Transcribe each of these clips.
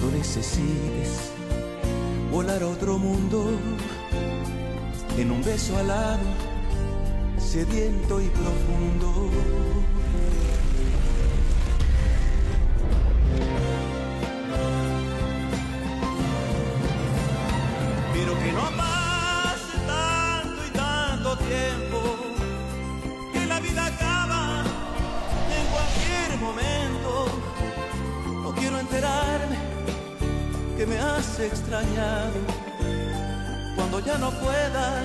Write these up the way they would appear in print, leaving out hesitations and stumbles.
cuando necesites volar a otro mundo, en un beso alado, sediento y profundo. Pero que no pase tanto y tanto tiempo, que la vida acaba en cualquier momento. No quiero enterarme que me has extrañado cuando ya no pueda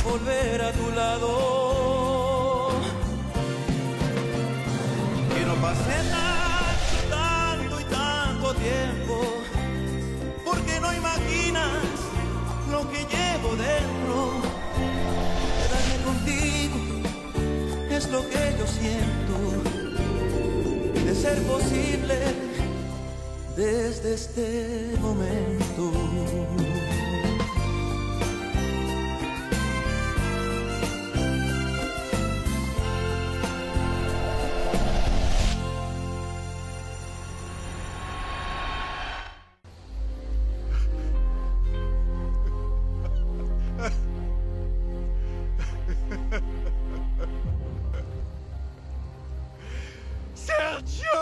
volver a tu lado. Que no pase tanto y tanto tiempo, porque no imaginas lo que llevo dentro. Quedarme contigo es lo que yo siento, y de ser posible desde este momento. ¡Sergio!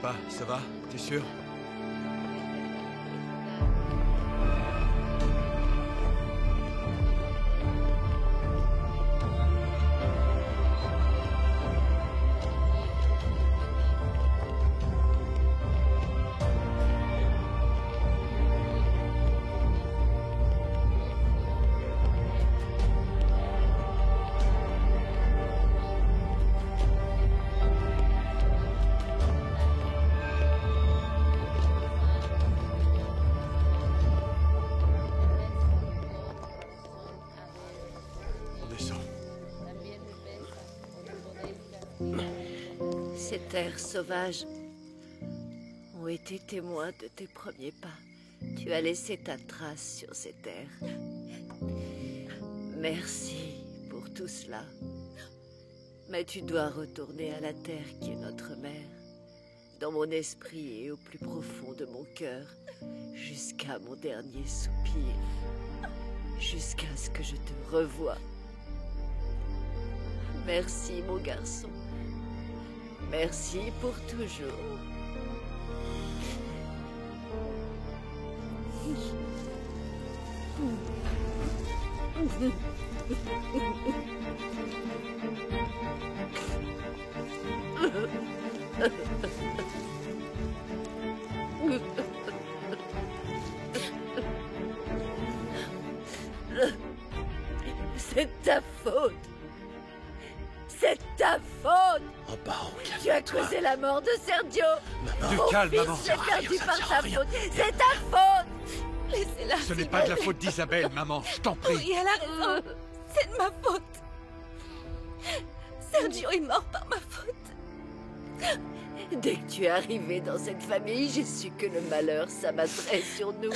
Papa, ça va? T'es sûr? Ces terres sauvages ont été témoins de tes premiers pas. Tu as laissé ta trace sur ces terres. Merci pour tout cela. Mais tu dois retourner à la terre qui est notre mère, dans mon esprit et au plus profond de mon cœur, jusqu'à mon dernier soupir, jusqu'à ce que je te revoie. Merci, mon garçon. Merci pour toujours. C'est ta faute. C'est ta faute. Oh, Baron, Tu as causé la mort de Sergio. Du Mon calme, fils maman. s'est perdu par ta faute. C'est ta faute. Laissez-la. Ce n'est pas de la faute d'Isabelle, maman, je t'en prie. Oui, elle a raison. C'est de ma faute. Sergio est mort par ma faute. Dès que tu es arrivé dans cette famille, j'ai su que le malheur s'abattrait sur nous.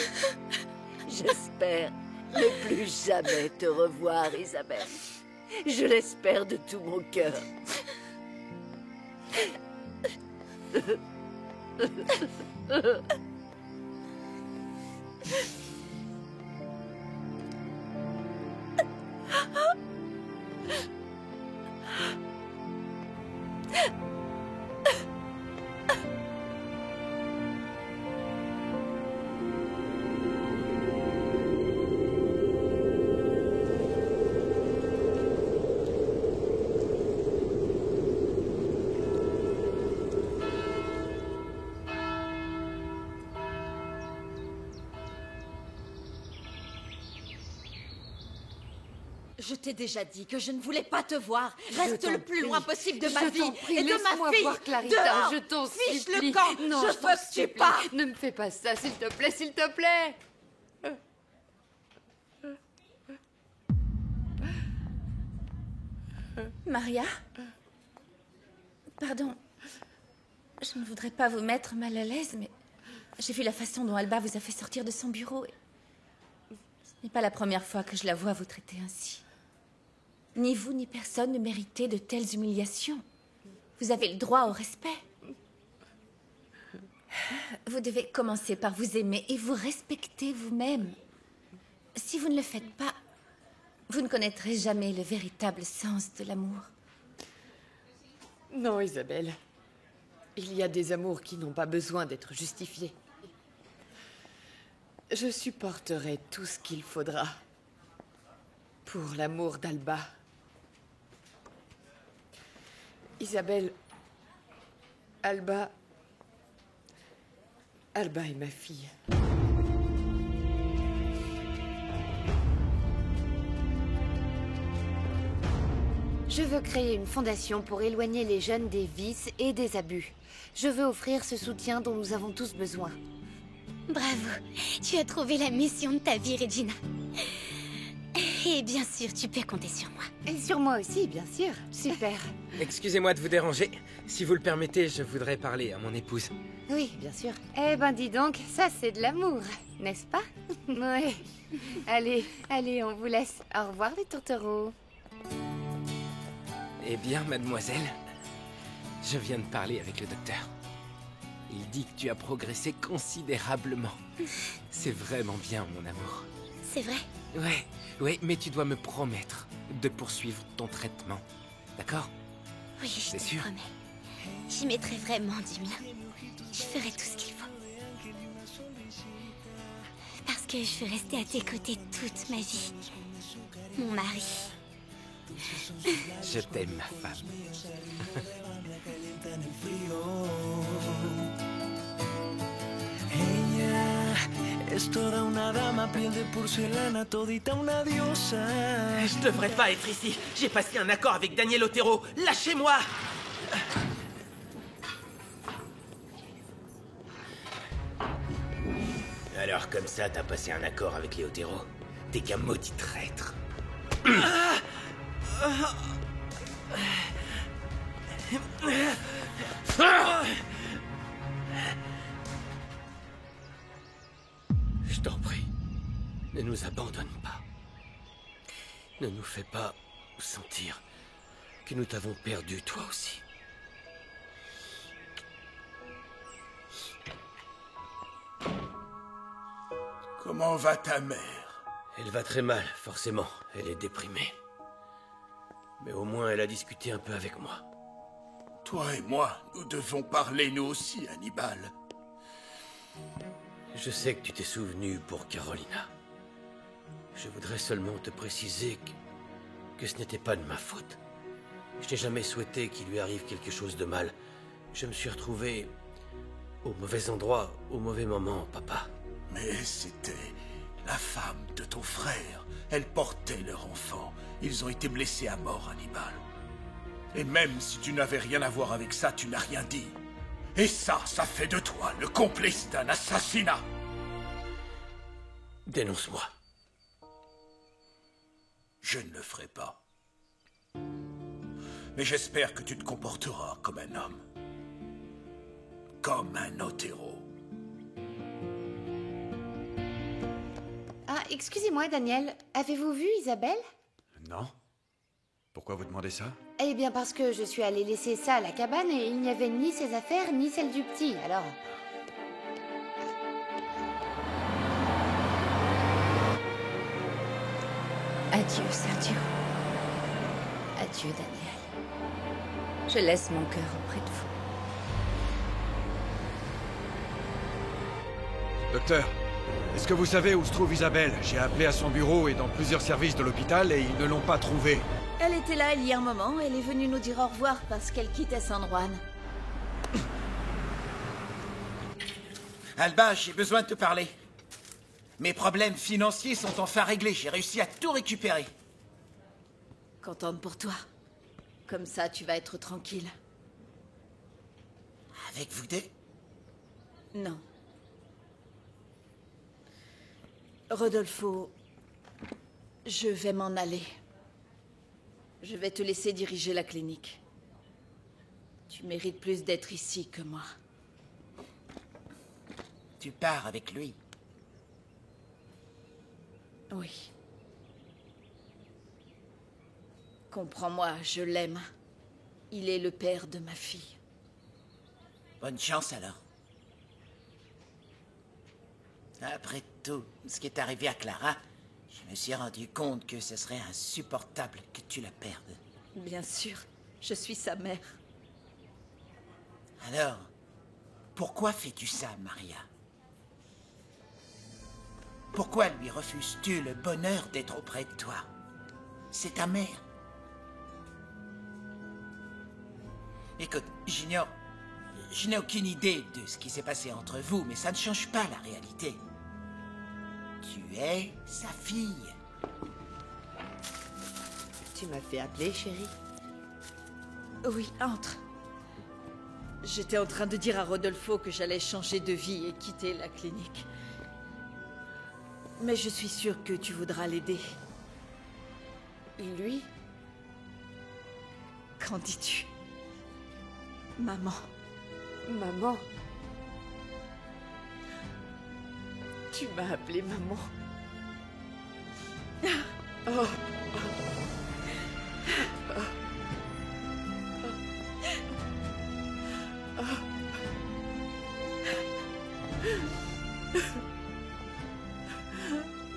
J'espère ne plus jamais te revoir, Isabelle. Je l'espère de tout mon cœur. Je t'ai déjà dit que je ne voulais pas te voir. Reste le plus loin possible de ma vie prie, et de ma fille. Voir Clarita, Dehors. je t'en Fiche supplie. le camp. Non, je t'en veux que tu supplie. partes. Ne me fais pas ça, s'il te plaît, s'il te plaît. Maria? Pardon. Je ne voudrais pas vous mettre mal à l'aise, mais j'ai vu la façon dont Alba vous a fait sortir de son bureau. Et ce n'est pas la première fois que je la vois vous traiter ainsi. Ni vous, ni personne ne méritez de telles humiliations. Vous avez le droit au respect. Vous devez commencer par vous aimer et vous respecter vous-même. Si vous ne le faites pas, vous ne connaîtrez jamais le véritable sens de l'amour. Non, Isabelle. Il y a des amours qui n'ont pas besoin d'être justifiés. Je supporterai tout ce qu'il faudra pour l'amour d'Alba. Isabelle, Alba est ma fille. Je veux créer une fondation pour éloigner les jeunes des vices et des abus. Je veux offrir ce soutien dont nous avons tous besoin. Bravo, tu as trouvé la mission de ta vie, Regina. Et bien sûr, tu peux compter sur moi. Et sur moi aussi, bien sûr. Super. Excusez-moi de vous déranger. Si vous le permettez, je voudrais parler à mon épouse. Oui, bien sûr. Eh ben dis donc, ça c'est de l'amour, n'est-ce pas? Ouais. Allez, on vous laisse. Au revoir les tourtereaux. Eh bien, mademoiselle, je viens de parler avec le docteur. Il dit que tu as progressé considérablement. C'est vraiment bien, mon amour. C'est vrai? Ouais, mais tu dois me promettre de poursuivre ton traitement. D'accord? Oui, je C'est te sûr. promets. J'y mettrai vraiment du mien. Je ferai tout ce qu'il faut. Parce que je veux rester à tes côtés toute ma vie. Mon mari. Je t'aime, ma femme. Ella es toda una dama, piel de porcelana, todita una diosa. Je devrais pas être ici. J'ai passé un accord avec Daniel Otero. Lâchez-moi! Alors comme ça, t'as passé un accord avec les Otero? T'es qu'un maudit traître. Je t'en prie, ne nous abandonne pas. Ne nous fais pas sentir que nous t'avons perdu toi aussi. Comment va ta mère? Elle va très mal, forcément. Elle est déprimée. Mais au moins, elle a discuté un peu avec moi. Toi et moi, nous devons parler nous aussi, Hannibal. Je sais que tu t'es souvenu pour Carolina. Je voudrais seulement te préciser que ce n'était pas de ma faute. Je n'ai jamais souhaité qu'il lui arrive quelque chose de mal. Je me suis retrouvé au mauvais endroit, au mauvais moment, papa. Mais c'était la femme de ton frère. Elle portait leur enfant. Ils ont été blessés à mort, Hannibal. Et même si tu n'avais rien à voir avec ça, tu n'as rien dit. Et ça fait de toi le complice d'un assassinat. Dénonce-moi. Je ne le ferai pas. Mais j'espère que tu te comporteras comme un homme. Comme un Otero. Ah, excusez-moi, Daniel. Avez-vous vu Isabelle? Non. Pourquoi vous demandez ça? Eh bien, parce que je suis allée laisser ça à la cabane et il n'y avait ni ses affaires, ni celles du petit, alors... Adieu, Sergio. Adieu, Daniel. Je laisse mon cœur auprès de vous. Docteur, est-ce que vous savez où se trouve Isabelle? J'ai appelé à son bureau et dans plusieurs services de l'hôpital et ils ne l'ont pas trouvée. Elle était là il y a un moment, elle est venue nous dire au revoir parce qu'elle quittait San Juan. Alba, j'ai besoin de te parler. Mes problèmes financiers sont enfin réglés, j'ai réussi à tout récupérer. Contente pour toi. Comme ça, tu vas être tranquille. Avec vous deux? Non. Rodolfo, je vais m'en aller. Je vais te laisser diriger la clinique. Tu mérites plus d'être ici que moi. Tu pars avec lui? Oui. Comprends-moi, je l'aime. Il est le père de ma fille. Bonne chance alors. Après tout ce qui est arrivé à Clara, je me suis rendu compte que ce serait insupportable que tu la perdes. Bien sûr, je suis sa mère. Alors, pourquoi fais-tu ça, Maria? Pourquoi lui refuses-tu le bonheur d'être auprès de toi? C'est ta mère. Écoute, je n'ai aucune idée de ce qui s'est passé entre vous, mais ça ne change pas la réalité. Tu es sa fille. Tu m'as fait appeler, chérie? Oui, entre. J'étais en train de dire à Rodolfo que j'allais changer de vie et quitter la clinique. Mais je suis sûre que tu voudras l'aider. Lui? Qu'en dis-tu? Maman. Maman? Tu m'as appelée maman. Oh.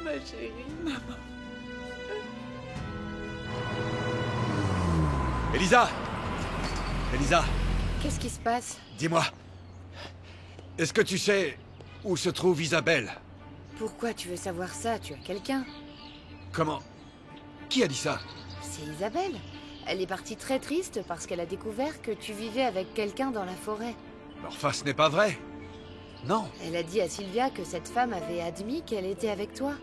Ma chérie, maman. Elisa! Elisa! Qu'est-ce qui se passe? Dis-moi. Est-ce que tu sais où se trouve Isabelle? Pourquoi tu veux savoir ça? Tu as quelqu'un? Comment? Qui a dit ça? C'est Isabelle. Elle est partie très triste parce qu'elle a découvert que tu vivais avec quelqu'un dans la forêt. Enfin, ce n'est pas vrai. Non. Elle a dit à Sylvia que cette femme avait admis qu'elle était avec toi.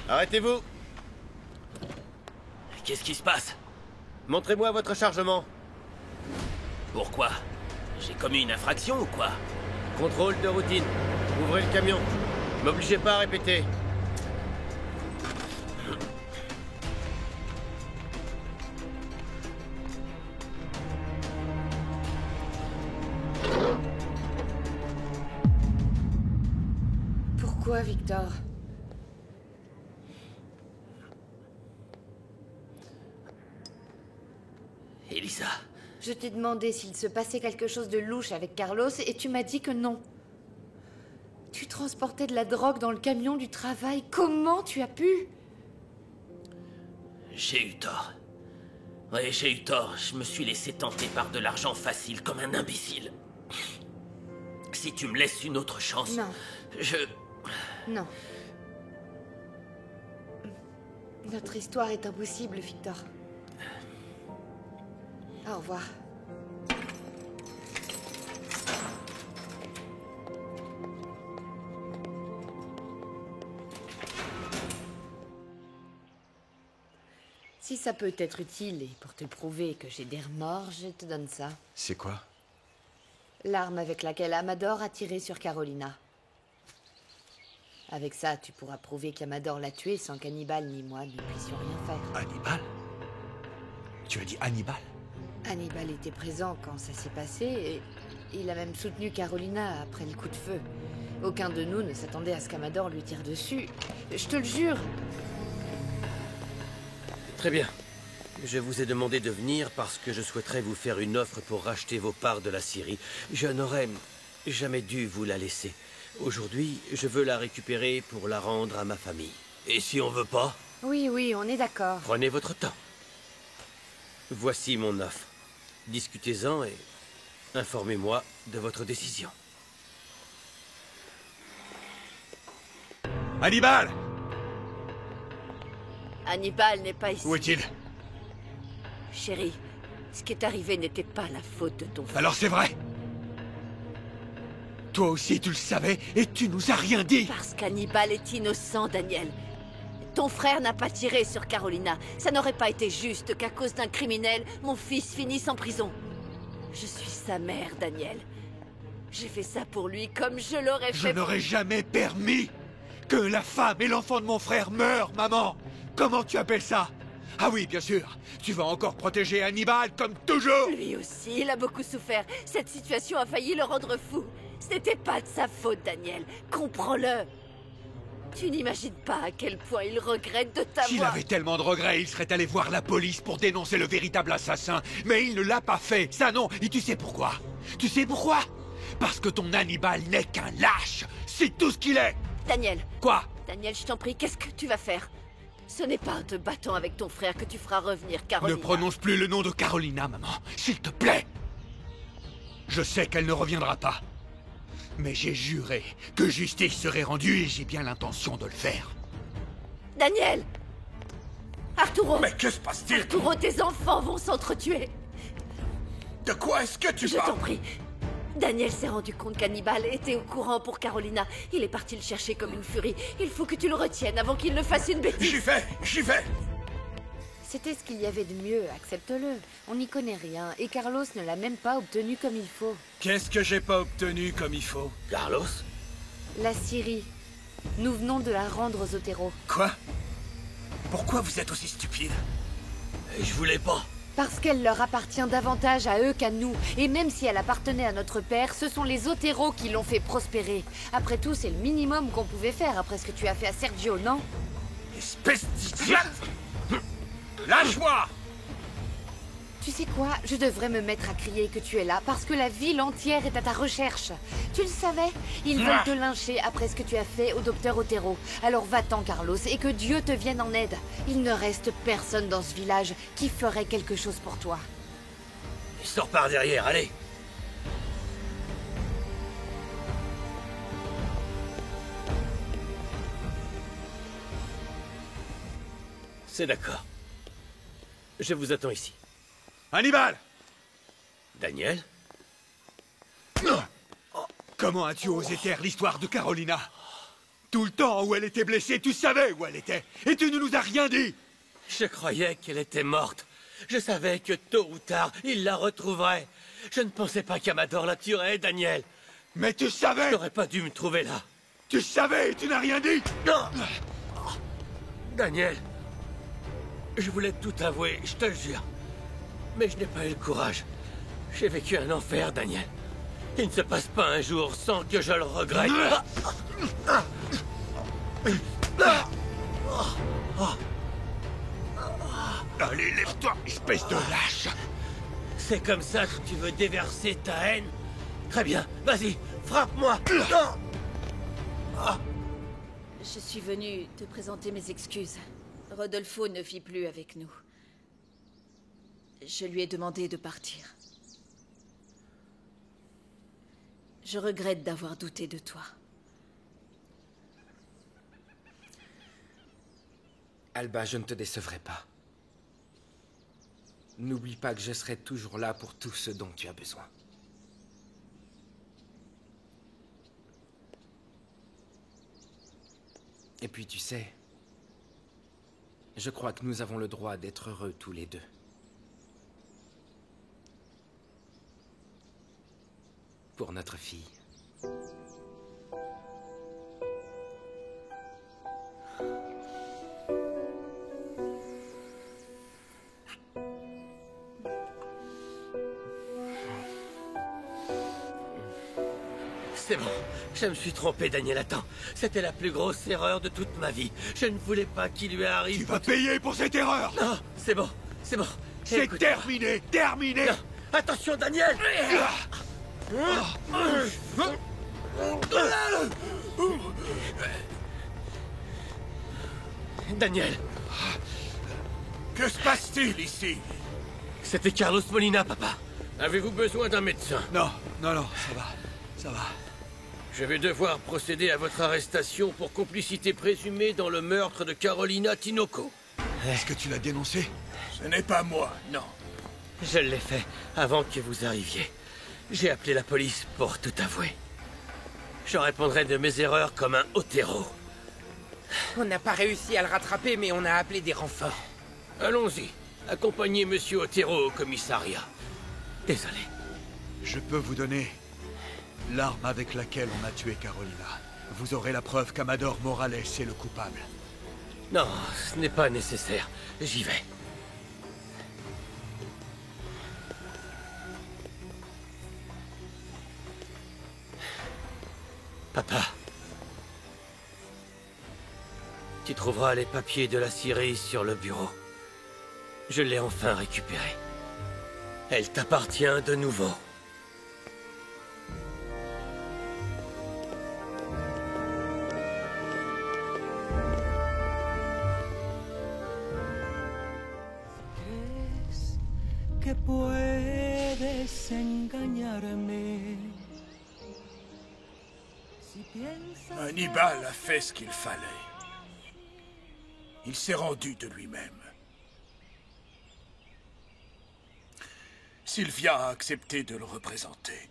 Arrêtez-vous! Qu'est-ce qui se passe? Montrez-moi votre chargement. Pourquoi? J'ai commis une infraction ou quoi? Contrôle de routine. Ouvrez le camion. M'obligez pas à répéter. Pourquoi, Victor? Elisa. Je t'ai demandé s'il se passait quelque chose de louche avec Carlos et tu m'as dit que non. Tu transportais de la drogue dans le camion du travail. Comment tu as pu? J'ai eu tort. Oui, j'ai eu tort. Je me suis laissé tenter par de l'argent facile comme un imbécile. Si tu me laisses une autre chance... Non. Non. Notre histoire est impossible, Victor. Au revoir. Si ça peut être utile et pour te prouver que j'ai des remords, je te donne ça. C'est quoi? L'arme avec laquelle Amador a tiré sur Carolina. Avec ça, tu pourras prouver qu'Amador l'a tué sans qu'Hannibal ni moi ne puissions rien faire. Hannibal? Tu as dit Hannibal? Hannibal était présent quand ça s'est passé et il a même soutenu Carolina après le coup de feu. Aucun de nous ne s'attendait à ce qu'Amador lui tire dessus. Je te le jure. Très bien. Je vous ai demandé de venir parce que je souhaiterais vous faire une offre pour racheter vos parts de la Syrie. Je n'aurais jamais dû vous la laisser. Aujourd'hui, je veux la récupérer pour la rendre à ma famille. Et si on veut pas? Oui, oui, on est d'accord. Prenez votre temps. Voici mon offre. Discutez-en et informez-moi de votre décision. Hannibal! Hannibal n'est pas ici. Où est-il? Chérie, ce qui est arrivé n'était pas la faute de ton frère. Alors c'est vrai? Toi aussi tu le savais et tu nous as rien dit! Parce qu'Hannibal est innocent, Daniel. Ton frère n'a pas tiré sur Carolina. Ça n'aurait pas été juste qu'à cause d'un criminel, mon fils finisse en prison. Je suis sa mère, Daniel. J'ai fait ça pour lui comme je l'aurais fait. Je n'aurais jamais permis que la femme et l'enfant de mon frère meurent, maman! Comment tu appelles ça? Ah oui, bien sûr. Tu vas encore protéger Hannibal comme toujours. Lui aussi, il a beaucoup souffert. Cette situation a failli le rendre fou. Ce n'était pas de sa faute, Daniel. Comprends-le. Tu n'imagines pas à quel point il regrette de t'avoir... S'il avait tellement de regrets, il serait allé voir la police pour dénoncer le véritable assassin. Mais il ne l'a pas fait. Ça non. Et tu sais pourquoi? Tu sais pourquoi? Parce que ton Hannibal n'est qu'un lâche. C'est tout ce qu'il est. Daniel. Quoi? Daniel, je t'en prie, qu'est-ce que tu vas faire? Ce n'est pas en te battant avec ton frère que tu feras revenir Carolina. Ne prononce plus le nom de Carolina, maman. S'il te plaît. Je sais qu'elle ne reviendra pas. Mais j'ai juré que justice serait rendue et j'ai bien l'intention de le faire. Daniel! Arturo! Mais que se passe-t-il? Arturo, tes enfants vont s'entretuer! De quoi est-ce que tu parles? Je t'en prie. Daniel s'est rendu compte qu'Hannibal était au courant pour Carolina. Il est parti le chercher comme une furie. Il faut que tu le retiennes avant qu'il ne fasse une bêtise. J'y vais! C'était ce qu'il y avait de mieux, accepte-le. On n'y connaît rien, et Carlos ne l'a même pas obtenu comme il faut. Qu'est-ce que j'ai pas obtenu comme il faut? Carlos? La Syrie. Nous venons de la rendre aux Otero. Quoi? Pourquoi vous êtes aussi stupide? Je voulais pas. Parce qu'elle leur appartient davantage à eux qu'à nous. Et même si elle appartenait à notre père, ce sont les Otero qui l'ont fait prospérer. Après tout, c'est le minimum qu'on pouvait faire après ce que tu as fait à Sergio, non? Espèce d'idiote! Lâche-moi! Tu sais quoi? Je devrais me mettre à crier que tu es là, parce que la ville entière est à ta recherche. Tu le savais? Ils veulent te lyncher après ce que tu as fait au docteur Otero. Alors va-t'en, Carlos, et que Dieu te vienne en aide. Il ne reste personne dans ce village qui ferait quelque chose pour toi. Sors par derrière, allez! C'est d'accord. Je vous attends ici. Hannibal! Daniel? Comment as-tu osé taire l'histoire de Carolina? Tout le temps où elle était blessée, tu savais où elle était. Et tu ne nous as rien dit. Je croyais qu'elle était morte. Je savais que tôt ou tard, il la retrouverait. Je ne pensais pas qu'Amador la tuerait, Daniel. Mais tu savais! Tu n'aurais pas dû me trouver là. Tu savais et tu n'as rien dit. Non! Daniel, je voulais tout avouer, je te le jure. Mais je n'ai pas eu le courage. J'ai vécu un enfer, Daniel. Il ne se passe pas un jour sans que je le regrette. Allez, lève-toi, espèce de lâche. C'est comme ça que tu veux déverser ta haine? Très bien, vas-y, frappe-moi. Je suis venue te présenter mes excuses. Rodolfo ne vit plus avec nous. Je lui ai demandé de partir. Je regrette d'avoir douté de toi. Alba, je ne te décevrai pas. N'oublie pas que je serai toujours là pour tout ce dont tu as besoin. Et puis tu sais, Je crois que nous avons le droit d'être heureux tous les deux. Pour notre fille. C'est bon, je me suis trompé, Daniel. Attends, c'était la plus grosse erreur de toute ma vie. Je ne voulais pas qu'il lui arrive... Tu vas payer pour cette erreur! Non, c'est bon, c'est bon. C'est terminé, terminé! Non. Attention, Daniel! Daniel! Que se passe-t-il ici? C'était Carlos Molina, papa. Avez-vous besoin d'un médecin? Non, non, non, ça va. Je vais devoir procéder à votre arrestation pour complicité présumée dans le meurtre de Carolina Tinoco. Est-ce que tu l'as dénoncé? Ce n'est pas moi, non. Je l'ai fait avant que vous arriviez. J'ai appelé la police pour tout avouer. Je répondrai de mes erreurs comme un Otero. On n'a pas réussi à le rattraper, mais on a appelé des renforts. Allons-y. Accompagnez Monsieur Otero au commissariat. Désolé. Je peux vous donner l'arme avec laquelle on a tué Carolina. Vous aurez la preuve qu'Amador Morales est le coupable. Non, ce n'est pas nécessaire. J'y vais. Papa. Tu trouveras les papiers de la Syrie sur le bureau. Je l'ai enfin récupérée. Elle t'appartient de nouveau. Que puedes engañarme. Si piensas... Hannibal a fait ce qu'il fallait. Il s'est rendu de lui-même. Sylvia a accepté de le représenter.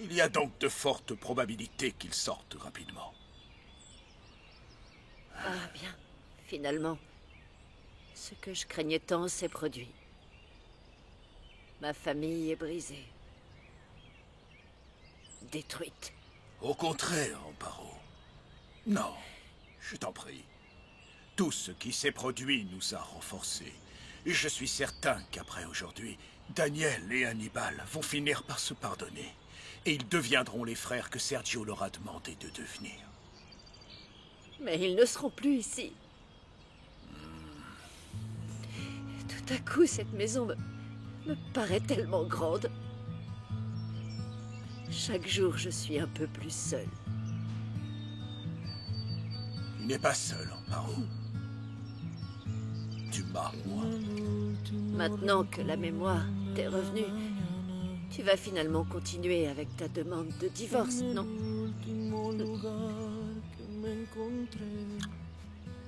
Il y a donc de fortes probabilités qu'il sorte rapidement. Ah bien, finalement, ce que je craignais tant s'est produit. Ma famille est brisée. Détruite. Au contraire, Amparo. Non, je t'en prie. Tout ce qui s'est produit nous a renforcés. Et je suis certain qu'après aujourd'hui, Daniel et Hannibal vont finir par se pardonner. Et ils deviendront les frères que Sergio leur a demandé de devenir. Mais ils ne seront plus ici. Tout à coup, cette maison me paraît tellement grande. Chaque jour, je suis un peu plus seule. Tu n'es pas seul, Amparo. Tu m'as, moi. Maintenant que la mémoire t'est revenue, tu vas finalement continuer avec ta demande de divorce, non?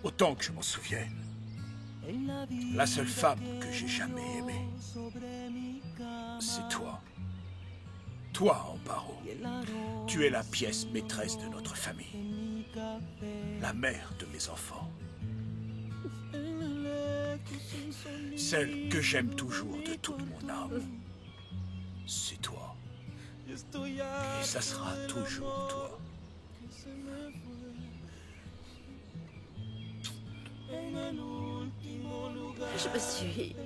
Autant que je m'en souvienne. La seule femme que j'ai jamais aimée, c'est toi. Toi, Amparo. Tu es la pièce maîtresse de notre famille. La mère de mes enfants. Celle que j'aime toujours de toute mon âme. C'est toi. Et ça sera toujours toi. Je me suis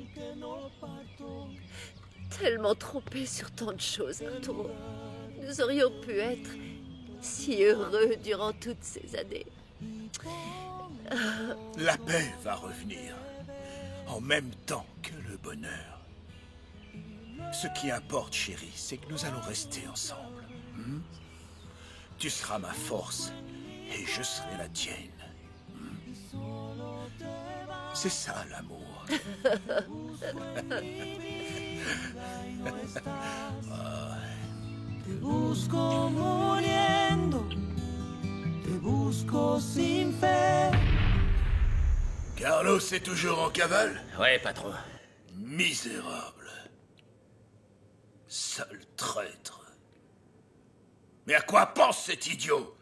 tellement trompée sur tant de choses, Arturo. Nous aurions pu être si heureux durant toutes ces années. La paix va revenir, en même temps que le bonheur. Ce qui importe, chérie, c'est que nous allons rester ensemble. Tu seras ma force, et je serai la tienne. C'est ça, l'amour. Te busco muriendo, te busco sin fe. Carlos est toujours en cavale? Ouais, patron. Misérable. Seul traître. Mais à quoi pense cet idiot?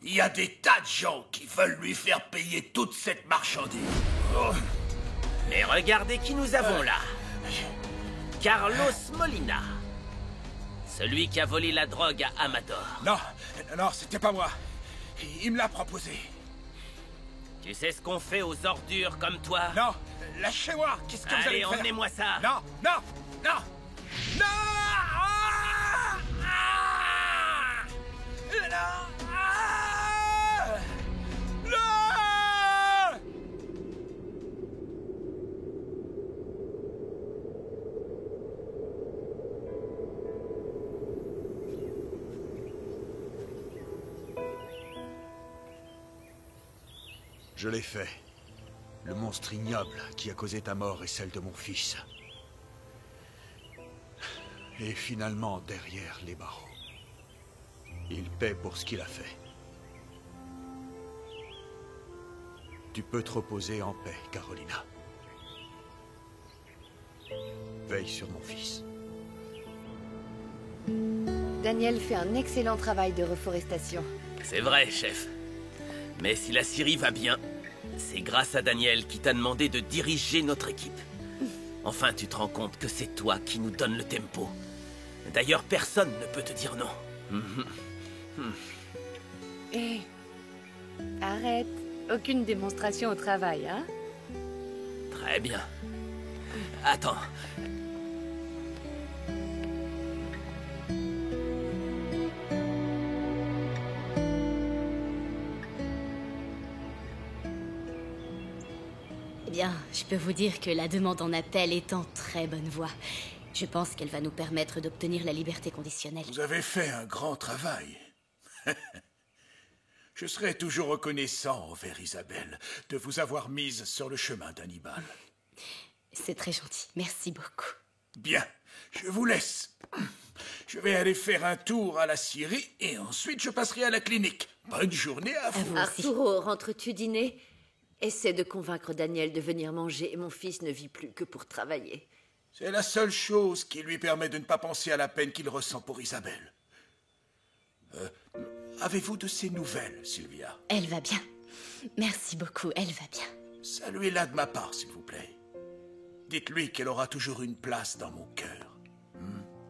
Il y a des tas de gens qui veulent lui faire payer toute cette marchandise. Mais regardez qui nous avons là. Carlos Molina. Celui qui a volé la drogue à Amador. Non, non, c'était pas moi. Il me l'a proposé. Tu sais ce qu'on fait aux ordures comme toi? Non, lâchez-moi. Qu'est-ce que vous allez faire? Allez, emmenez-moi ça. Non, non, non, non. Je l'ai fait. Le monstre ignoble qui a causé ta mort et celle de mon fils. Et finalement, derrière les barreaux, il paie pour ce qu'il a fait. Tu peux te reposer en paix, Carolina. Veille sur mon fils. Daniel fait un excellent travail de reforestation. C'est vrai, chef. Mais si la Syrie va bien, c'est grâce à Daniel qui t'a demandé de diriger notre équipe. Enfin, tu te rends compte que c'est toi qui nous donne le tempo. D'ailleurs, personne ne peut te dire non. Hé, arrête. Aucune démonstration au travail, hein? Très bien. Attends. Eh bien, je peux vous dire que la demande en appel est en très bonne voie. Je pense qu'elle va nous permettre d'obtenir la liberté conditionnelle. Vous avez fait un grand travail. Je serai toujours reconnaissant envers Isabelle de vous avoir mise sur le chemin d'Hannibal. C'est très gentil. Merci beaucoup. Bien, je vous laisse. Je vais aller faire un tour à la Syrie et ensuite je passerai à la clinique. Bonne journée à vous. Arturo, rentres-tu dîner? Essaie de convaincre Daniel de venir manger et mon fils ne vit plus que pour travailler. C'est la seule chose qui lui permet de ne pas penser à la peine qu'il ressent pour Isabelle. Avez-vous de ses nouvelles, Sylvia? Elle va bien. Merci beaucoup, elle va bien. Saluez-la de ma part, s'il vous plaît. Dites-lui qu'elle aura toujours une place dans mon cœur.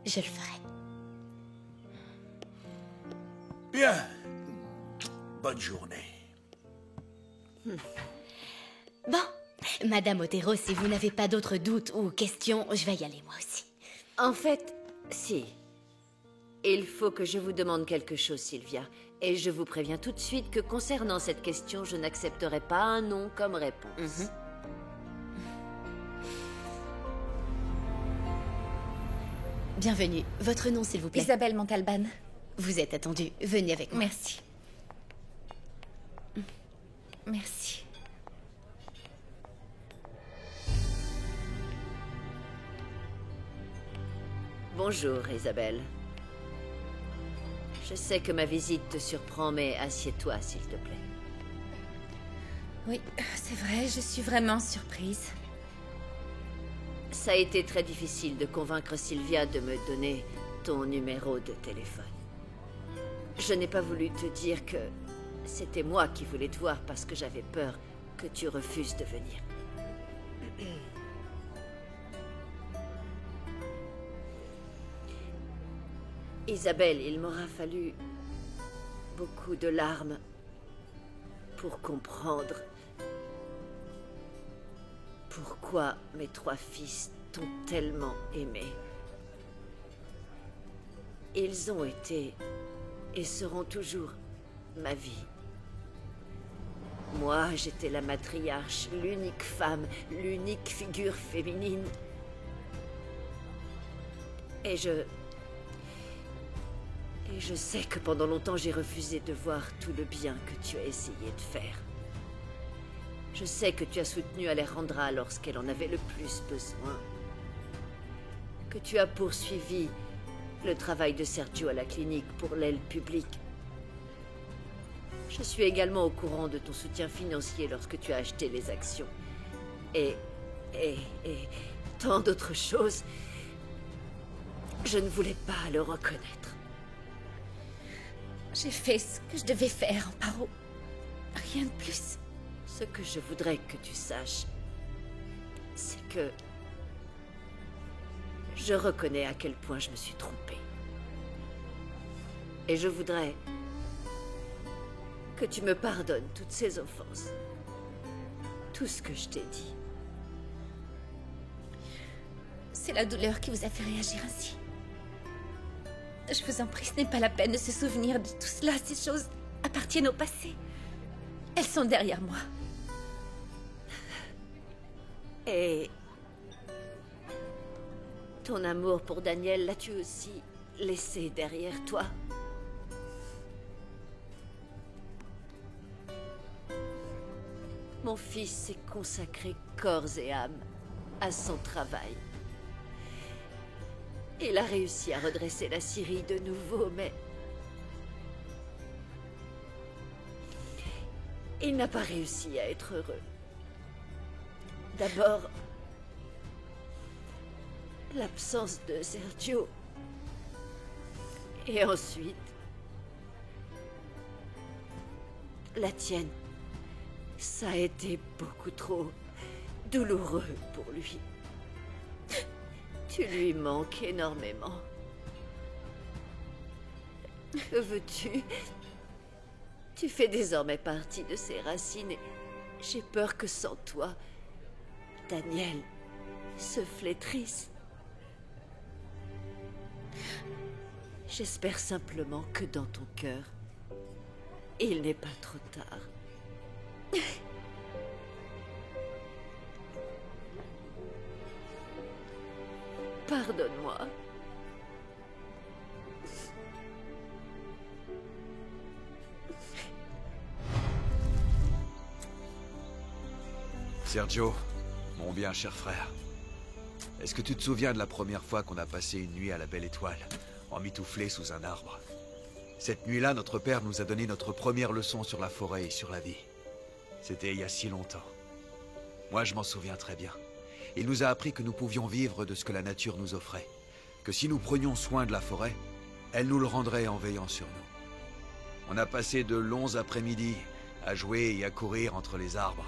Je le ferai. Bien. Bonne journée. Bon, Madame Otero, si vous n'avez pas d'autres doutes ou questions, je vais y aller moi aussi. En fait, si. Il faut que je vous demande quelque chose, Sylvia. Et je vous préviens tout de suite que concernant cette question, je n'accepterai pas un non comme réponse. Bienvenue. Votre nom, s'il vous plaît? Isabelle Montalban. Vous êtes attendue. Venez avec moi. Merci. Merci. Bonjour, Isabelle. Je sais que ma visite te surprend, mais assieds-toi, s'il te plaît. Oui, c'est vrai, je suis vraiment surprise. Ça a été très difficile de convaincre Sylvia de me donner ton numéro de téléphone. Je n'ai pas voulu te dire que c'était moi qui voulais te voir parce que j'avais peur que tu refuses de venir. Isabelle, il m'aura fallu beaucoup de larmes pour comprendre pourquoi mes 3 fils t'ont tellement aimé. Ils ont été et seront toujours ma vie. Moi, j'étais la matriarche, l'unique femme, l'unique figure féminine. Et je sais que pendant longtemps, j'ai refusé de voir tout le bien que tu as essayé de faire. Je sais que tu as soutenu Alejandra lorsqu'elle en avait le plus besoin. Que tu as poursuivi le travail de Sergio à la clinique pour l'aile publique. Je suis également au courant de ton soutien financier lorsque tu as acheté les actions. Et tant d'autres choses. Je ne voulais pas le reconnaître. J'ai fait ce que je devais faire, Amparo. Rien de plus. Ce que je voudrais que tu saches, c'est que je reconnais à quel point je me suis trompée. Et je voudrais que tu me pardonnes toutes ces offenses. Tout ce que je t'ai dit. C'est la douleur qui vous a fait réagir ainsi. Je vous en prie, ce n'est pas la peine de se souvenir de tout cela. Ces choses appartiennent au passé. Elles sont derrière moi. Et ton amour pour Daniel, l'as-tu aussi laissé derrière toi? Mon fils s'est consacré corps et âme à son travail. Il a réussi à redresser la Syrie de nouveau, mais il n'a pas réussi à être heureux. D'abord, l'absence de Sergio. Et ensuite, la tienne. Ça a été beaucoup trop douloureux pour lui. Tu lui manques énormément. Que veux-tu? Tu fais désormais partie de ses racines et j'ai peur que sans toi, Daniel se flétrisse. J'espère simplement que dans ton cœur, il n'est pas trop tard. Pardonne-moi. Sergio, mon bien cher frère, est-ce que tu te souviens de la première fois qu'on a passé une nuit à la Belle Étoile, emmitouflés sous un arbre? Cette nuit-là, notre père nous a donné notre première leçon sur la forêt et sur la vie. C'était il y a si longtemps. Moi, je m'en souviens très bien. Il nous a appris que nous pouvions vivre de ce que la nature nous offrait. Que si nous prenions soin de la forêt, elle nous le rendrait en veillant sur nous. On a passé de longs après-midi à jouer et à courir entre les arbres.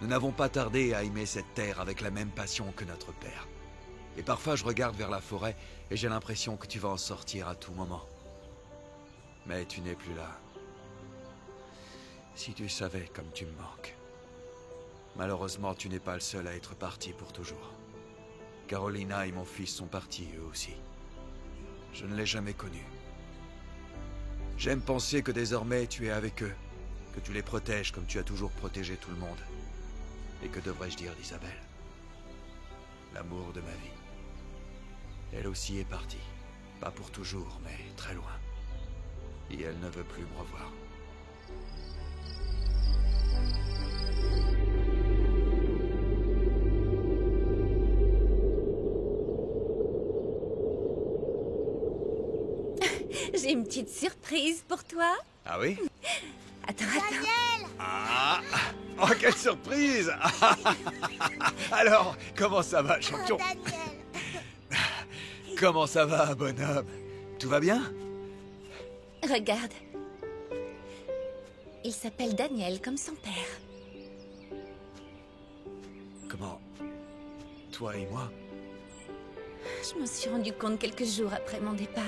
Nous n'avons pas tardé à aimer cette terre avec la même passion que notre père. Et parfois, je regarde vers la forêt et j'ai l'impression que tu vas en sortir à tout moment. Mais tu n'es plus là. Si tu savais comme tu me manques. Malheureusement, tu n'es pas le seul à être parti pour toujours. Carolina et mon fils sont partis, eux aussi. Je ne l'ai jamais connu. J'aime penser que désormais tu es avec eux, que tu les protèges comme tu as toujours protégé tout le monde. Et que devrais-je dire d'Isabelle? L'amour de ma vie. Elle aussi est partie. Pas pour toujours, mais très loin. Et elle ne veut plus me revoir. J'ai une petite surprise pour toi. Ah oui? Attends. Ah! Oh, quelle surprise! Alors, comment ça va, champion? Comment ça va, bonhomme? Tout va bien? Regarde. Il s'appelle Daniel, comme son père. Comment? Toi et moi? Je m'en suis rendu compte quelques jours après mon départ.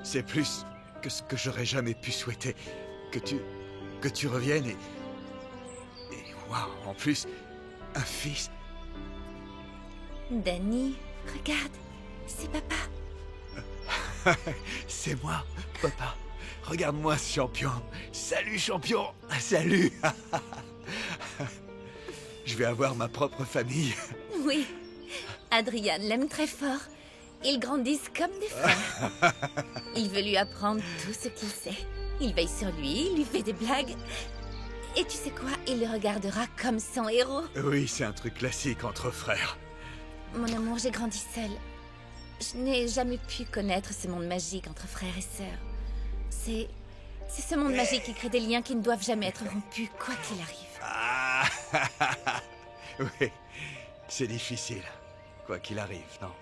C'est plus que ce que j'aurais jamais pu souhaiter. Que tu reviennes et waouh, en plus, un fils. Danny, regarde, c'est papa. C'est moi, papa. Regarde-moi ce champion. Salut, champion. Salut. Je vais avoir ma propre famille. Oui, Adrian l'aime très fort. Ils grandissent comme des frères. Il veut lui apprendre tout ce qu'il sait. Il veille sur lui, il lui fait des blagues. Et tu sais quoi? Il le regardera comme son héros. Oui, c'est un truc classique entre frères. Mon amour, j'ai grandi seule. Je n'ai jamais pu connaître ce monde magique entre frères et sœurs. C'est ce monde magique qui crée des liens qui ne doivent jamais être rompus, quoi qu'il arrive. Ah. Oui, c'est difficile. Quoi qu'il arrive, non?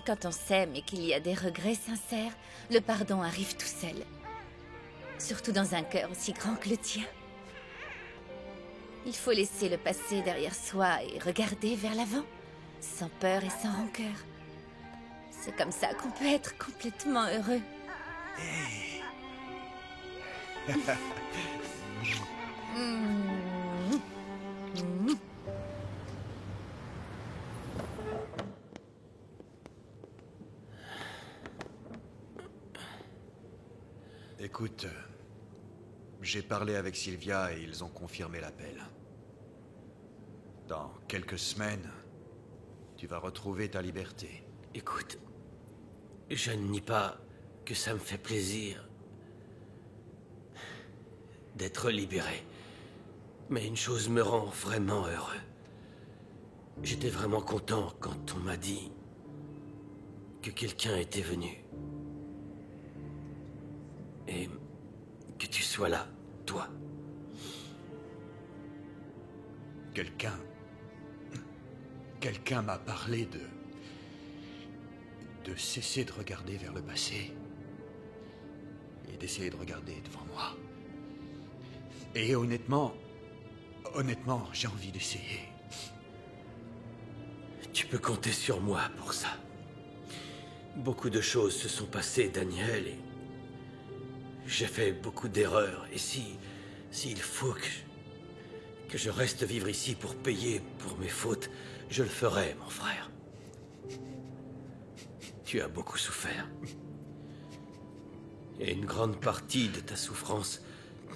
Quand on s'aime et qu'il y a des regrets sincères, le pardon arrive tout seul. Surtout dans un cœur aussi grand que le tien. Il faut laisser le passé derrière soi et regarder vers l'avant, sans peur et sans rancœur. C'est comme ça qu'on peut être complètement heureux. Écoute, j'ai parlé avec Sylvia et ils ont confirmé l'appel. Dans quelques semaines, tu vas retrouver ta liberté. Écoute, je ne nie pas que ça me fait plaisir d'être libéré. Mais une chose me rend vraiment heureux. J'étais vraiment content quand on m'a dit que quelqu'un était venu. Et que tu sois là, toi. Quelqu'un m'a parlé de cesser de regarder vers le passé et d'essayer de regarder devant moi. Et honnêtement, j'ai envie d'essayer. Tu peux compter sur moi pour ça. Beaucoup de choses se sont passées, Daniel, et j'ai fait beaucoup d'erreurs. Et s'il faut que je reste vivre ici pour payer pour mes fautes, je le ferai, mon frère. Tu as beaucoup souffert. Et une grande partie de ta souffrance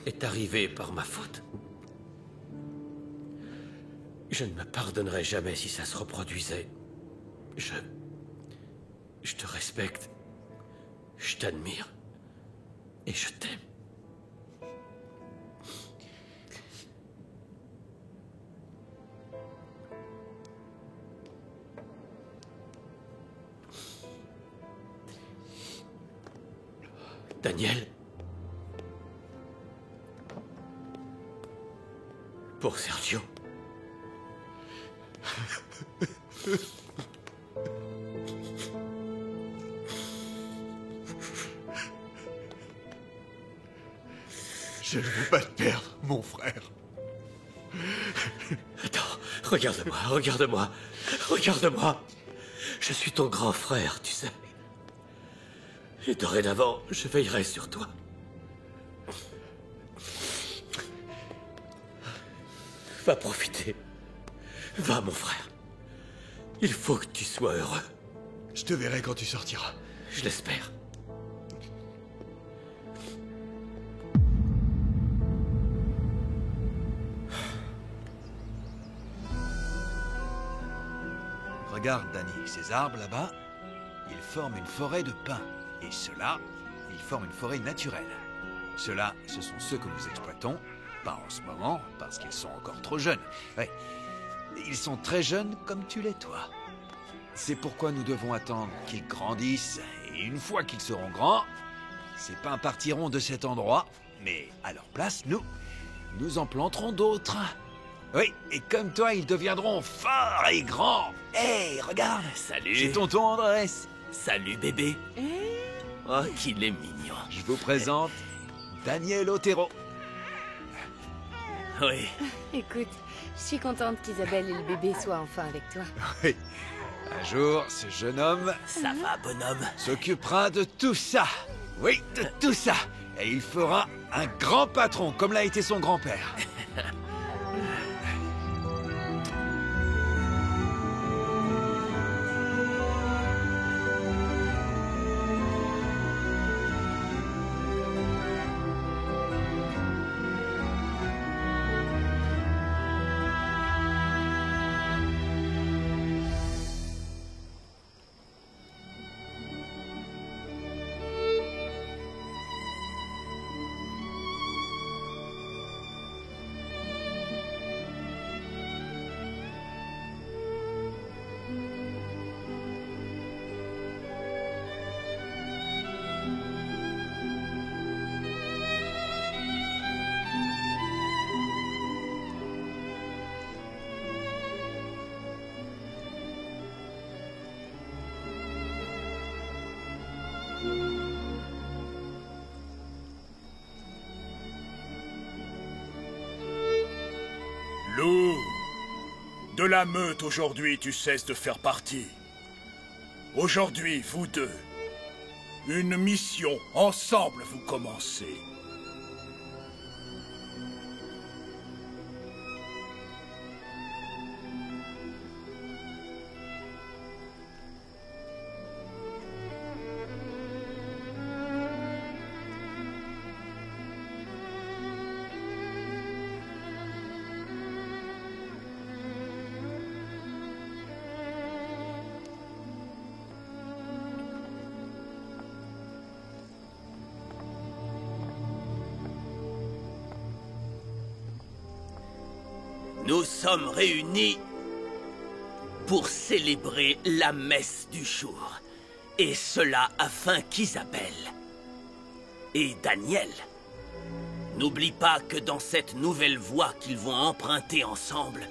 est arrivée par ma faute. Je ne me pardonnerai jamais si ça se reproduisait. Je te respecte, je t'admire et je t'aime. Daniel, pour Sergio. Je ne veux pas te perdre, mon frère. Attends, regarde-moi, regarde-moi, regarde-moi. Je suis ton grand frère, tu sais. Et dorénavant, je veillerai sur toi. Va profiter. Va, mon frère. Il faut que tu sois heureux. Je te verrai quand tu sortiras. Je l'espère. Regarde, Danny, ces arbres là-bas, ils forment une forêt de pins. Et ceux-là, ils forment une forêt naturelle. Ceux-là, ce sont ceux que nous exploitons, pas en ce moment, parce qu'ils sont encore trop jeunes. Ouais, ils sont très jeunes comme tu l'es toi. C'est pourquoi nous devons attendre qu'ils grandissent, et une fois qu'ils seront grands, ces pins partiront de cet endroit, mais à leur place, nous en planterons d'autres. Oui, et comme toi, ils deviendront forts et grands. Hé, regarde. Salut. C'est tonton Andrés. Salut, bébé. Oh, qu'il est mignon. Je vous présente Daniel Otero. Oui. Écoute, je suis contente qu'Isabelle et le bébé soient enfin avec toi. Oui. Un jour, ce jeune homme... Ça va, bonhomme. ...s'occupera de tout ça. Oui, de tout ça. Et il fera un grand patron, comme l'a été son grand-père. De la meute, aujourd'hui, tu cesses de faire partie. Aujourd'hui, vous deux, une mission, ensemble vous commencez. Nous sommes réunis pour célébrer la messe du jour. Et cela afin qu'Isabelle et Daniel n'oublient pas que dans cette nouvelle voie qu'ils vont emprunter ensemble,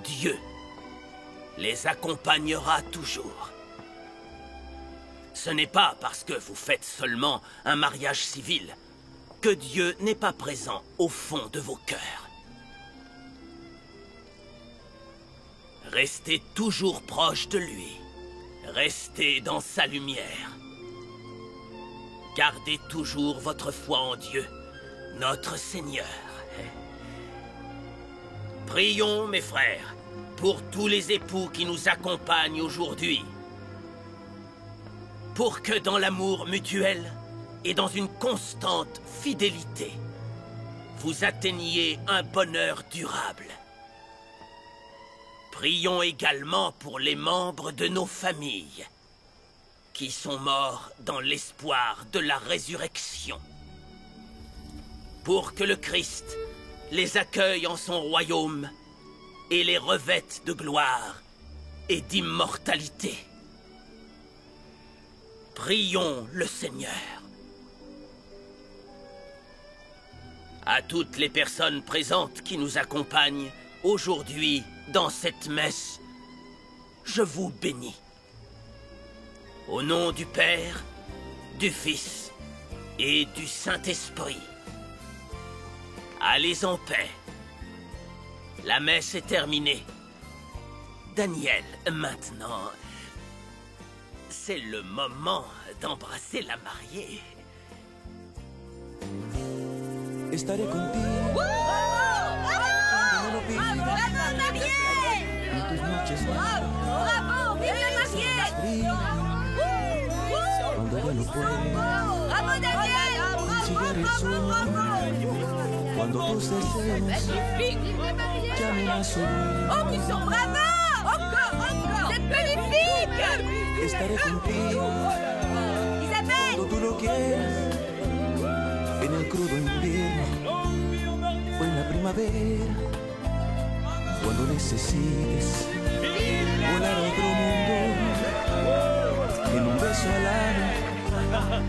Dieu les accompagnera toujours. Ce n'est pas parce que vous faites seulement un mariage civil que Dieu n'est pas présent au fond de vos cœurs. Restez toujours proche de lui. Restez dans sa lumière. Gardez toujours votre foi en Dieu, notre Seigneur. Prions, mes frères, pour tous les époux qui nous accompagnent aujourd'hui. Pour que dans l'amour mutuel et dans une constante fidélité, vous atteigniez un bonheur durable. Prions également pour les membres de nos familles qui sont morts dans l'espoir de la résurrection. Pour que le Christ les accueille en son royaume et les revête de gloire et d'immortalité. Prions le Seigneur. À toutes les personnes présentes qui nous accompagnent aujourd'hui dans cette messe, je vous bénis. Au nom du Père, du Fils et du Saint-Esprit. Allez en paix. La messe est terminée. Daniel, maintenant, c'est le moment d'embrasser la mariée. Estaré contigo. Cuando lo pidas. En tus noches ¡Bravo! ¡Vive más bien! Cuando ya no puedes. ¡Vamos, Daniel! Conciliar el sueño. Cuando tus deseos llamen a su vida. ¡Oh, tu son bravo! Encore! C'est magnifique! Estaré contigo. Isabelle! Cuando tú lo quieras. En el crudo invierno o en la primavera, cuando necesites volar a otro mundo, en un beso alado,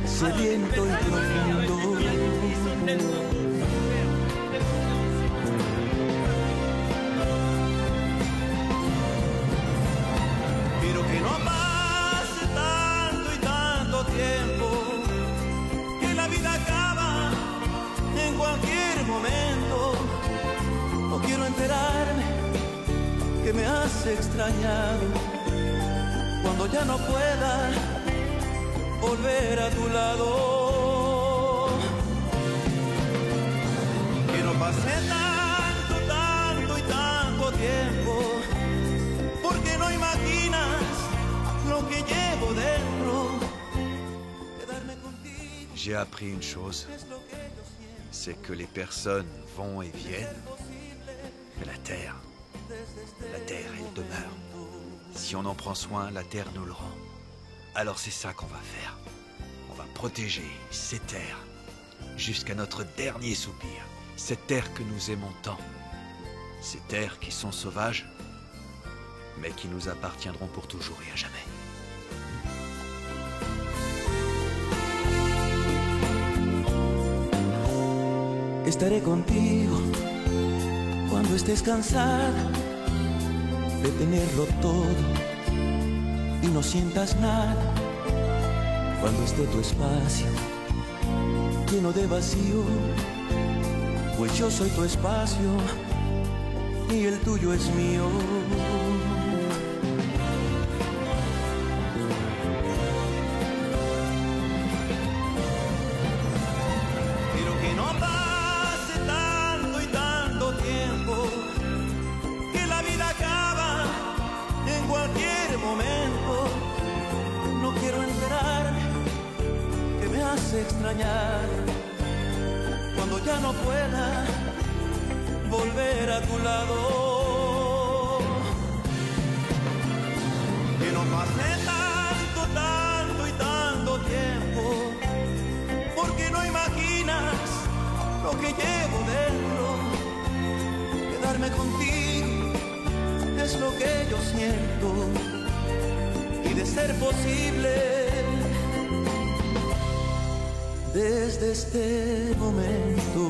sediento y profundo. Quiero que no pase tanto y tanto tiempo, que la vida acaba en cualquier momento. No quiero enterarme que me has extrañado cuando ya no pueda volver a tu lado. Que no pase tanto y tanto tiempo, porque no imaginas lo que llevo dentro. J'ai appris une chose, c'est que les personnes vont et viennent, mais la terre, elle demeure. Si on en prend soin, la terre nous le rend. Alors c'est ça qu'on va faire. On va protéger ces terres jusqu'à notre dernier soupir. Ces terres que nous aimons tant. Ces terres qui sont sauvages, mais qui nous appartiendront pour toujours et à jamais. Estaré contigo cuando estés cansada de tenerlo todo y no sientas nada. Cuando esté tu espacio lleno de vacío, pues yo soy tu espacio y el tuyo es mío. hace extrañar cuando ya no pueda volver a tu lado. Que no pase tanto y tanto tiempo, porque no imaginas lo que llevo dentro. Quedarme contigo es lo que yo siento, y de ser posible, desde este momento